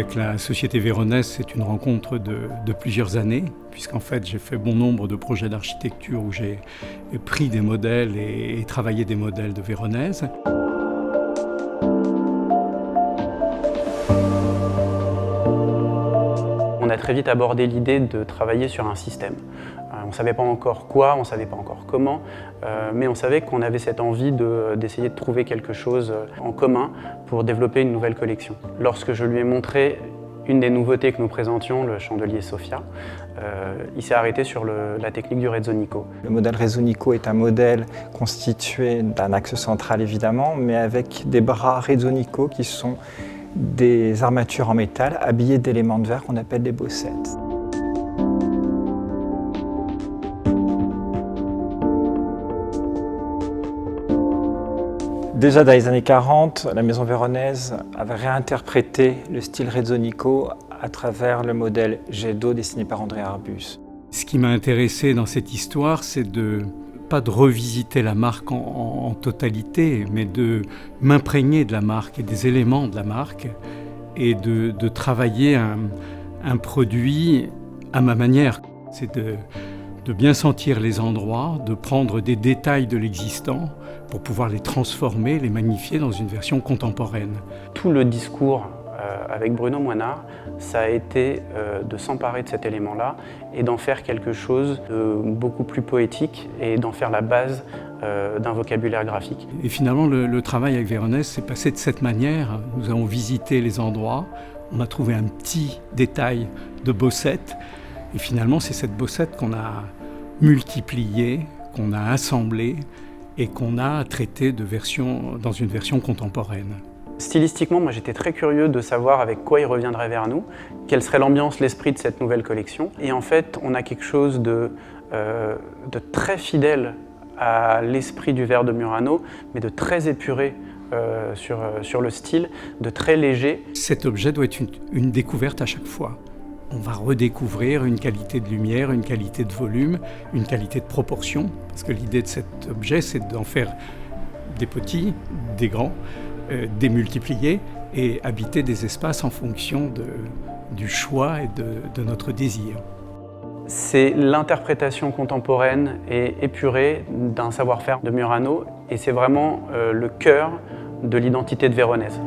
avec la société véronaise, c'est une rencontre de plusieurs années, puisqu'en fait j'ai fait bon nombre de projets d'architecture où j'ai pris des modèles et travaillé des modèles de véronaise. On a très vite abordé l'idée de travailler sur un système. On ne savait pas encore quoi, on ne savait pas encore comment, mais on savait qu'on avait cette envie d'essayer de trouver quelque chose en commun pour développer une nouvelle collection. Lorsque je lui ai montré une des nouveautés que nous présentions, le chandelier Sophia, il s'est arrêté sur la technique du Rezzonico. Le modèle Rezzonico est un modèle constitué d'un axe central évidemment, mais avec des bras Rezzonico qui sont des armatures en métal habillées d'éléments de verre qu'on appelle des bossettes. Déjà dans les années 40, la maison véronaise avait réinterprété le style Rezzonico à travers le modèle Jet d'eau dessiné par André Arbus. Ce qui m'a intéressé dans cette histoire, c'est pas de revisiter la marque en totalité, mais de m'imprégner de la marque et des éléments de la marque et de travailler un produit à ma manière. C'est de bien sentir les endroits, de prendre des détails de l'existant pour pouvoir les transformer, les magnifier dans une version contemporaine. Tout le discours avec Bruno Moinard, ça a été de s'emparer de cet élément-là et d'en faire quelque chose de beaucoup plus poétique et d'en faire la base d'un vocabulaire graphique. Et finalement, le travail avec Véronèse s'est passé de cette manière. Nous avons visité les endroits, on a trouvé un petit détail de bossette et finalement, c'est cette bossette qu'on a multipliée, qu'on a assemblée et qu'on a traitée dans une version contemporaine. Stylistiquement, moi j'étais très curieux de savoir avec quoi il reviendrait vers nous, quelle serait l'ambiance, l'esprit de cette nouvelle collection. Et en fait, on a quelque chose de très fidèle à l'esprit du verre de Murano, mais de très épuré sur le style, de très léger. Cet objet doit être une découverte à chaque fois. On va redécouvrir une qualité de lumière, une qualité de volume, une qualité de proportion, parce que l'idée de cet objet, c'est d'en faire des petits, des grands, démultiplier et habiter des espaces en fonction du choix et de notre désir. C'est l'interprétation contemporaine et épurée d'un savoir-faire de Murano et c'est vraiment le cœur de l'identité de Véronèse.